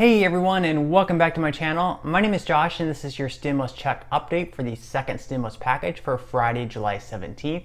Hey everyone, and welcome back to my channel. My name is Josh and this is your stimulus check update for the second stimulus package for Friday, July 17th.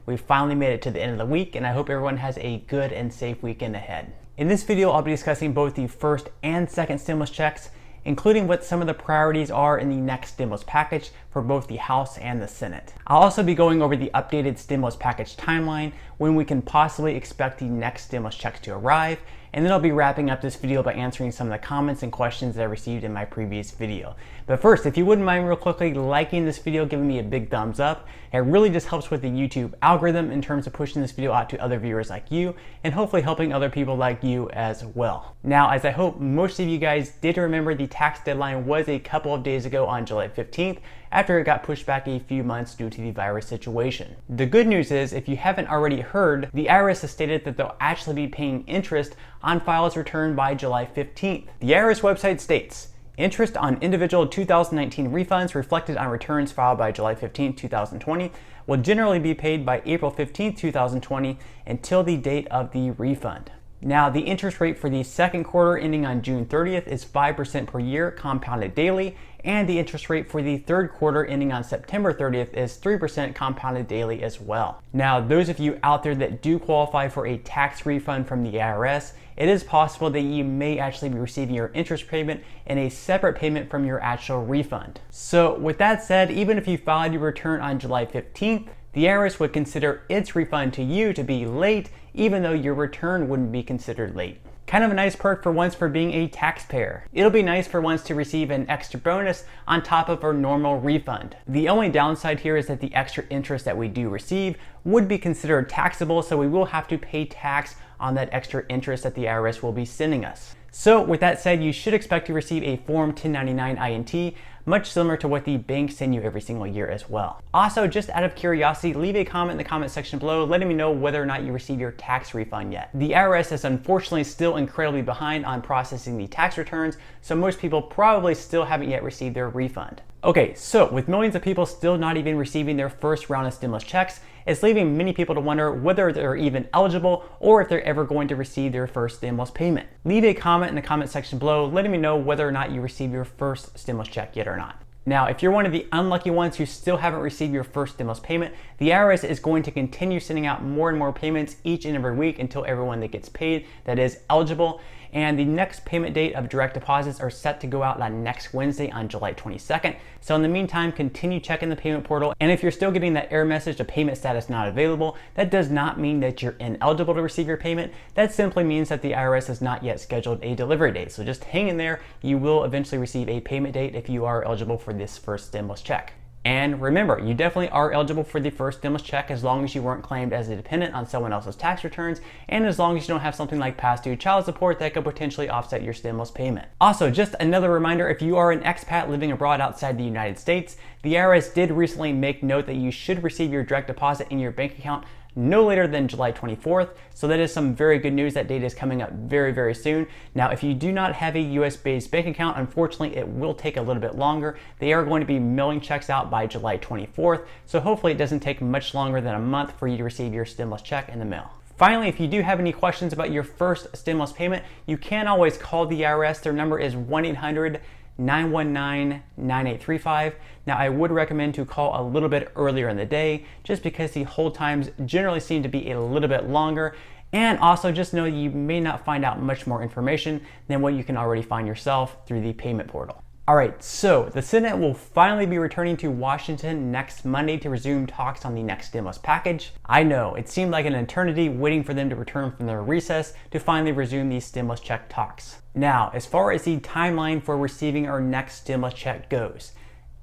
We finally made it to the end of the week and I hope everyone has a good and safe weekend ahead. In this video, I'll be discussing both the first and second stimulus checks, including what some of the priorities are in the next stimulus package for both the House and the Senate. I'll also be going over the updated stimulus package timeline, when we can possibly expect the next stimulus checks to arrive, and then I'll be wrapping up this video by answering some of the comments and questions that I received in my previous video. But first, if you wouldn't mind real quickly liking this video, giving me a big thumbs up, it really just helps with the YouTube algorithm in terms of pushing this video out to other viewers like you, and hopefully helping other people like you as well. Now, as I hope most of you guys did remember, the tax deadline was a couple of days ago on July 15th, after it got pushed back a few months due to the virus situation. The good news is, if you haven't already heard, the IRS has stated that they'll actually be paying interest on files returned by July 15th. The IRS website states, interest on individual 2019 refunds reflected on returns filed by July 15, 2020 will generally be paid by April 15, 2020 until the date of the refund. Now, the interest rate for the second quarter ending on June 30th is 5% per year compounded daily, and the interest rate for the third quarter ending on September 30th is 3% compounded daily as well. Now, those of you out there that do qualify for a tax refund from the IRS, it is possible that you may actually be receiving your interest payment in a separate payment from your actual refund. So with that said, even if you filed your return on July 15th, the IRS would consider its refund to you to be late, even though your return wouldn't be considered late. Kind of a nice perk for once for being a taxpayer. It'll be nice for once to receive an extra bonus on top of our normal refund. The only downside here is that the extra interest that we do receive would be considered taxable, so we will have to pay tax on that extra interest that the IRS will be sending us. So with that said, you should expect to receive a Form 1099 INT, much similar to what the banks send you every single year as well. Also, just out of curiosity, leave a comment in the comment section below letting me know whether or not you received your tax refund yet. The IRS is unfortunately still incredibly behind on processing the tax returns, so most people probably still haven't yet received their refund. Okay, so with millions of people still not even receiving their first round of stimulus checks, it's leaving many people to wonder whether they're even eligible or if they're ever going to receive their first stimulus payment. Leave a comment in the comment section below letting me know whether or not you received your first stimulus check yet or not. Now, if you're one of the unlucky ones who still haven't received your first stimulus payment, the IRS is going to continue sending out more and more payments each and every week until everyone that gets paid that is eligible. And the next payment date of direct deposits are set to go out on next Wednesday on July 22nd. So in the meantime, continue checking the payment portal. And if you're still getting that error message of payment status not available, that does not mean that you're ineligible to receive your payment. That simply means that the IRS has not yet scheduled a delivery date. So just hang in there. You will eventually receive a payment date if you are eligible for this first stimulus check. And remember, you definitely are eligible for the first stimulus check as long as you weren't claimed as a dependent on someone else's tax returns, and as long as you don't have something like past due child support that could potentially offset your stimulus payment. Also, just another reminder, if you are an expat living abroad outside the United States, the IRS did recently make note that you should receive your direct deposit in your bank account no later than July 24th. So that is some very good news. That date is coming up very, very soon. Now, if you do not have a US-based bank account, unfortunately, it will take a little bit longer. They are going to be mailing checks out by July 24th. So hopefully it doesn't take much longer than a month for you to receive your stimulus check in the mail. Finally, if you do have any questions about your first stimulus payment, you can always call the IRS. Their number is 1-800-919-9835. Now, I would recommend to call a little bit earlier in the day just because the hold times generally seem to be a little bit longer. And also just know you may not find out much more information than what you can already find yourself through the payment portal. All right, so the Senate will finally be returning to Washington next Monday to resume talks on the next stimulus package. I know, it seemed like an eternity waiting for them to return from their recess to finally resume these stimulus check talks. Now, as far as the timeline for receiving our next stimulus check goes,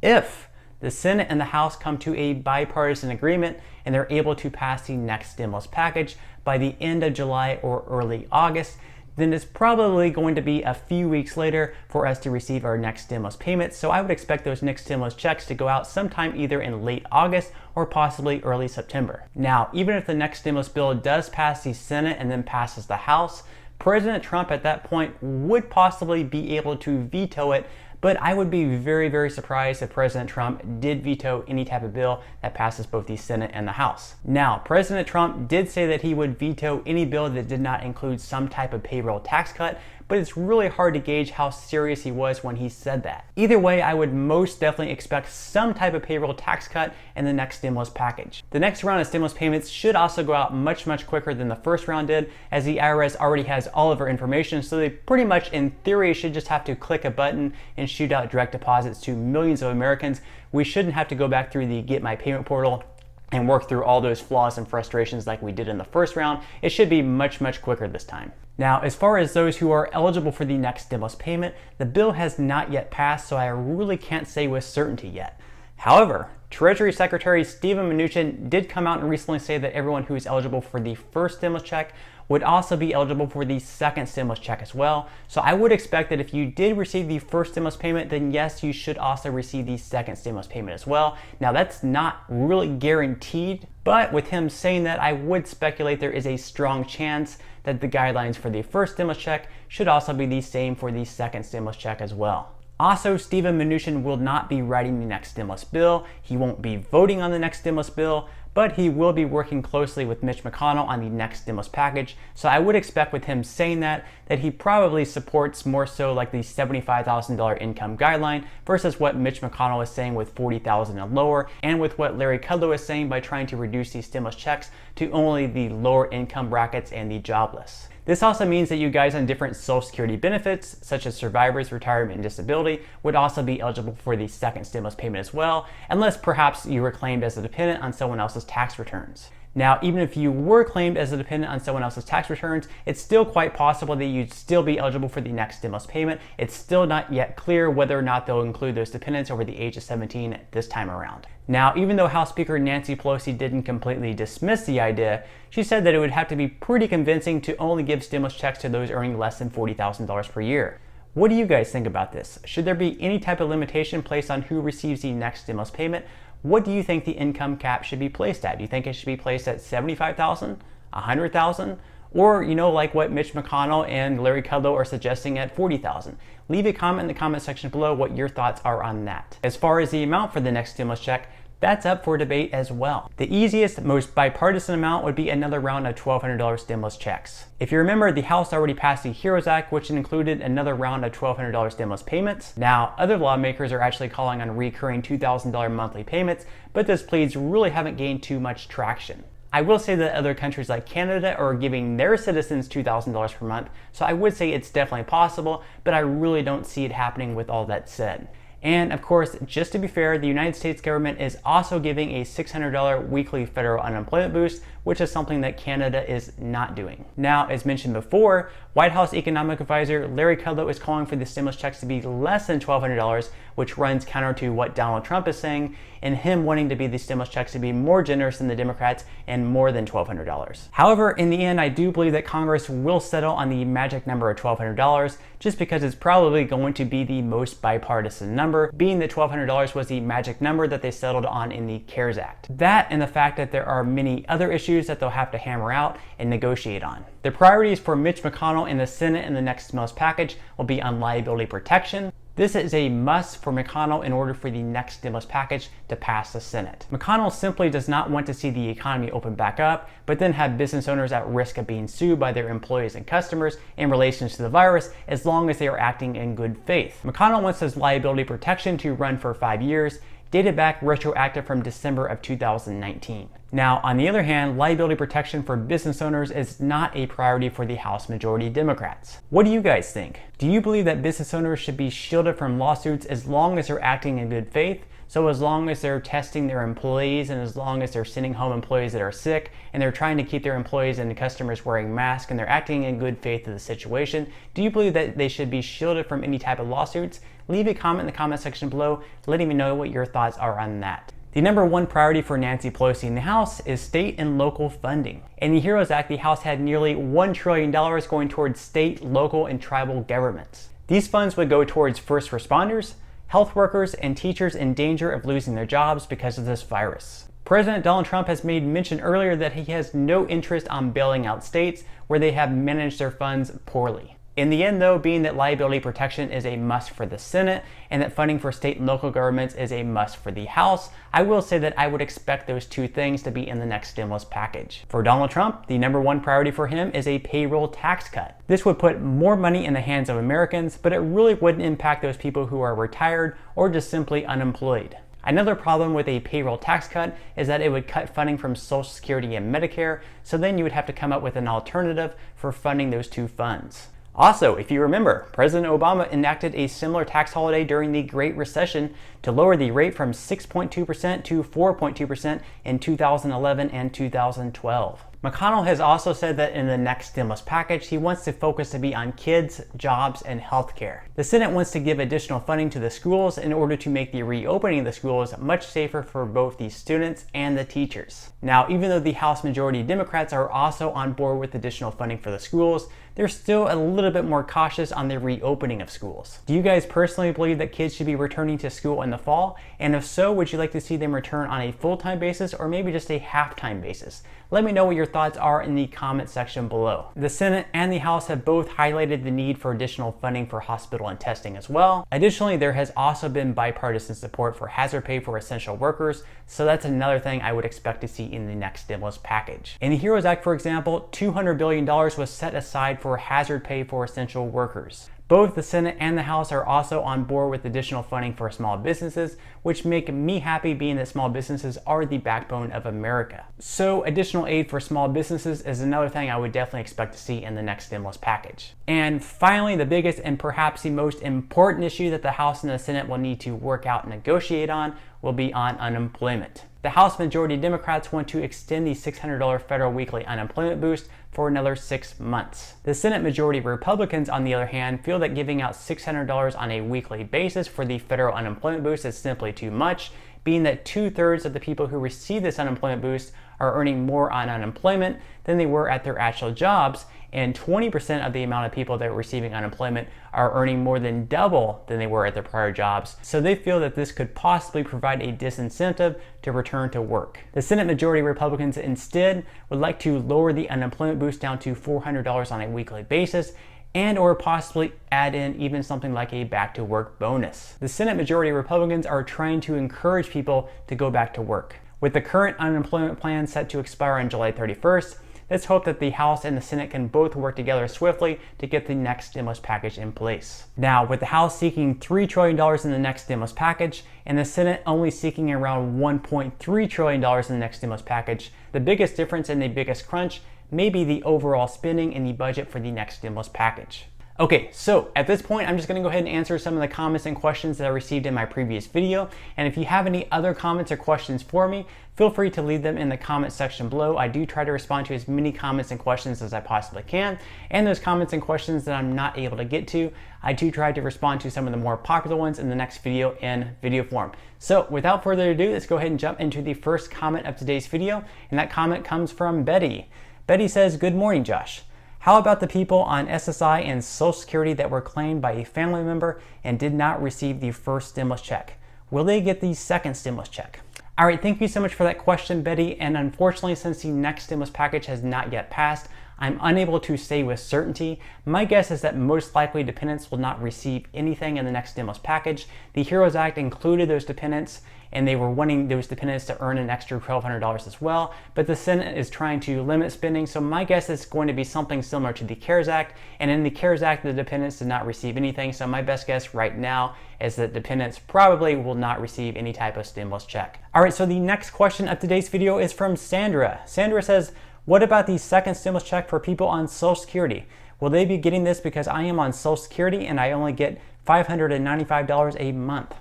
if the Senate and the House come to a bipartisan agreement and they're able to pass the next stimulus package by the end of July or early August, then it's probably going to be a few weeks later for us to receive our next stimulus payments. So I would expect those next stimulus checks to go out sometime either in late August or possibly early September. Now, even if the next stimulus bill does pass the Senate and then passes the House, President Trump at that point would possibly be able to veto it but I would be very, very surprised if President Trump did veto any type of bill that passes both the Senate and the House. Now, President Trump did say that he would veto any bill that did not include some type of payroll tax cut, but it's really hard to gauge how serious he was when he said that. Either way, I would most definitely expect some type of payroll tax cut in the next stimulus package. The next round of stimulus payments should also go out much, much quicker than the first round did, as the IRS already has all of our information, so they pretty much, in theory, should just have to click a button and shoot out direct deposits to millions of Americans. We shouldn't have to go back through the Get My Payment portal and work through all those flaws and frustrations like we did in the first round. It should be much, much quicker this time. Now, as far as those who are eligible for the next stimulus payment, the bill has not yet passed, so I really can't say with certainty yet. However, Treasury Secretary Steven Mnuchin did come out and recently say that everyone who is eligible for the first stimulus check would also be eligible for the second stimulus check as well. So I would expect that if you did receive the first stimulus payment, then yes, you should also receive the second stimulus payment as well. Now, that's not really guaranteed, but with him saying that, I would speculate there is a strong chance that the guidelines for the first stimulus check should also be the same for the second stimulus check as well. Also, Steven Mnuchin will not be writing the next stimulus bill. He won't be voting on the next stimulus bill, but he will be working closely with Mitch McConnell on the next stimulus package. So I would expect with him saying that he probably supports more so like the $75,000 income guideline versus what Mitch McConnell is saying with $40,000 and lower, and with what Larry Kudlow is saying by trying to reduce these stimulus checks to only the lower income brackets and the jobless. This also means that you guys on different Social Security benefits, such as survivors, retirement, and disability, would also be eligible for the second stimulus payment as well, unless perhaps you were claimed as a dependent on someone else's tax returns. Now, even if you were claimed as a dependent on someone else's tax returns, it's still quite possible that you'd still be eligible for the next stimulus payment. It's still not yet clear whether or not they'll include those dependents over the age of 17 this time around. Now, even though House Speaker Nancy Pelosi didn't completely dismiss the idea, she said that it would have to be pretty convincing to only give stimulus checks to those earning less than $40,000 per year. What do you guys think about this? Should there be any type of limitation placed on who receives the next stimulus payment? What do you think the income cap should be placed at? Do you think it should be placed at $75,000, $100,000, or like what Mitch McConnell and Larry Kudlow are suggesting at $40,000? Leave a comment in the comment section below what your thoughts are on that. As far as the amount for the next stimulus check, that's up for debate as well. The easiest, most bipartisan amount would be another round of $1,200 stimulus checks. If you remember, the House already passed the HEROES Act, which included another round of $1,200 stimulus payments. Now, other lawmakers are actually calling on recurring $2,000 monthly payments, but those pleas really haven't gained too much traction. I will say that other countries like Canada are giving their citizens $2,000 per month, so I would say it's definitely possible, but I really don't see it happening with all that said. And of course, just to be fair, the United States government is also giving a $600 weekly federal unemployment boost, which is something that Canada is not doing. Now, as mentioned before, White House economic advisor Larry Kudlow is calling for the stimulus checks to be less than $1,200, which runs counter to what Donald Trump is saying, and him wanting to be the stimulus checks to be more generous than the Democrats and more than $1,200. However, in the end, I do believe that Congress will settle on the magic number of $1,200, just because it's probably going to be the most bipartisan number, being that $1,200 was the magic number that they settled on in the CARES Act. That and the fact that there are many other issues that they'll have to hammer out and negotiate on. The priorities for Mitch McConnell in the Senate in the next stimulus package will be on liability protection. This is a must for McConnell in order for the next stimulus package to pass the Senate. McConnell simply does not want to see the economy open back up, but then have business owners at risk of being sued by their employees and customers in relation to the virus, as long as they are acting in good faith. McConnell wants his liability protection to run for 5 years, dated back retroactive from December of 2019. Now, on the other hand, liability protection for business owners is not a priority for the House majority Democrats. What do you guys think? Do you believe that business owners should be shielded from lawsuits as long as they're acting in good faith? So as long as they're testing their employees, and as long as they're sending home employees that are sick, and they're trying to keep their employees and customers wearing masks, and they're acting in good faith of the situation, do you believe that they should be shielded from any type of lawsuits? Leave a comment in the comment section below, letting me know what your thoughts are on that. The number one priority for Nancy Pelosi in the House is state and local funding. In the HEROES Act, the House had nearly $1 trillion going towards state, local, and tribal governments. These funds would go towards first responders, health workers, and teachers in danger of losing their jobs because of this virus. President Donald Trump has made mention earlier that he has no interest on bailing out states where they have managed their funds poorly. In the end though, being that liability protection is a must for the Senate and that funding for state and local governments is a must for the House, I will say that I would expect those two things to be in the next stimulus package. For Donald Trump, the number one priority for him is a payroll tax cut. This would put more money in the hands of Americans, but it really wouldn't impact those people who are retired or just simply unemployed. Another problem with a payroll tax cut is that it would cut funding from Social Security and Medicare, so then you would have to come up with an alternative for funding those two funds. Also, if you remember, President Obama enacted a similar tax holiday during the Great Recession to lower the rate from 6.2% to 4.2% in 2011 and 2012. McConnell has also said that in the next stimulus package, he wants the focus to be on kids, jobs, and healthcare. The Senate wants to give additional funding to the schools in order to make the reopening of the schools much safer for both the students and the teachers. Now, even though the House majority Democrats are also on board with additional funding for the schools, they're still a little bit more cautious on the reopening of schools. Do you guys personally believe that kids should be returning to school in the fall? And if so, would you like to see them return on a full-time basis or maybe just a half-time basis? Let me know what your thoughts are in the comment section below. The Senate and the House have both highlighted the need for additional funding for hospital and testing as well. Additionally, there has also been bipartisan support for hazard pay for essential workers, so that's another thing I would expect to see in the next stimulus package. In the HEROES Act, for example, $200 billion was set aside for hazard pay for essential workers. Both the Senate and the House are also on board with additional funding for small businesses, which make me happy being that small businesses are the backbone of America. So additional aid for small businesses is another thing I would definitely expect to see in the next stimulus package. And finally, the biggest and perhaps the most important issue that the House and the Senate will need to work out and negotiate on will be on unemployment. The House majority Democrats want to extend the $600 federal weekly unemployment boost for another 6 months. The Senate majority Republicans, on the other hand, feel that giving out $600 on a weekly basis for the federal unemployment boost is simply too much, being that 2/3 of the people who receive this unemployment boost are earning more on unemployment than they were at their actual jobs, and 20% of the amount of people that are receiving unemployment are earning more than double than they were at their prior jobs. So they feel that this could possibly provide a disincentive to return to work. The Senate majority Republicans instead would like to lower the unemployment boost down to $400 on a weekly basis, and or possibly add in even something like a back to work bonus. The Senate majority Republicans are trying to encourage people to go back to work. With the current unemployment plan set to expire on July 31st, let's hope that the House and the Senate can both work together swiftly to get the next stimulus package in place. Now, with the House seeking $3 trillion in the next stimulus package and the Senate only seeking around $1.3 trillion in the next stimulus package, the biggest difference and the biggest crunch may be the overall spending in the budget for the next stimulus package. Okay, so at this point, I'm just gonna go ahead and answer some of the comments and questions that I received in my previous video. And if you have any other comments or questions for me, feel free to leave them in the comment section below. I do try to respond to as many comments and questions as I possibly can. And those comments and questions that I'm not able to get to, I do try to respond to some of the more popular ones in the next video in video form. So without further ado, let's go ahead and jump into the first comment of today's video. And that comment comes from Betty. Betty says, "Good morning, Josh. How about the people on SSI and Social Security that were claimed by a family member and did not receive the first stimulus check? Will they get the second stimulus check?" All right, thank you so much for that question, Betty. And unfortunately, since the next stimulus package has not yet passed, I'm unable to say with certainty. My guess is that most likely dependents will not receive anything in the next stimulus package. The HEROES Act included those dependents, and they were wanting those dependents to earn an extra $1,200 as well, but the Senate is trying to limit spending, so my guess is going to be something similar to the CARES Act, and in the CARES Act, the dependents did not receive anything, so my best guess right now is that dependents probably will not receive any type of stimulus check. All right, so the next question of today's video is from Sandra. Sandra says, "What about the second stimulus check for people on Social Security? Will they be getting this because I am on Social Security and I only get $595 a month?"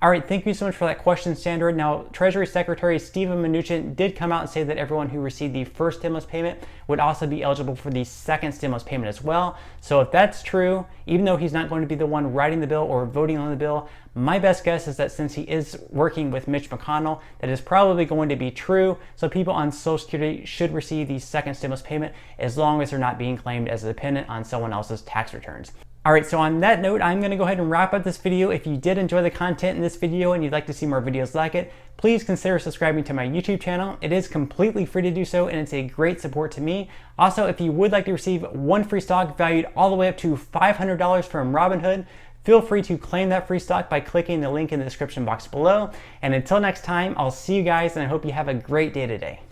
All right, thank you so much for that question, Sandra. Now, Treasury Secretary Stephen Mnuchin did come out and say that everyone who received the first stimulus payment would also be eligible for the second stimulus payment as well. So if that's true, even though he's not going to be the one writing the bill or voting on the bill, my best guess is that since he is working with Mitch McConnell, that is probably going to be true. So people on Social Security should receive the second stimulus payment as long as they're not being claimed as a dependent on someone else's tax returns. All right, so on that note, I'm gonna go ahead and wrap up this video. If you did enjoy the content in this video and you'd like to see more videos like it, please consider subscribing to my YouTube channel. It is completely free to do so, and it's a great support to me. Also, if you would like to receive one free stock valued all the way up to $500 from Robinhood, feel free to claim that free stock by clicking the link in the description box below. And until next time, I'll see you guys, and I hope you have a great day today.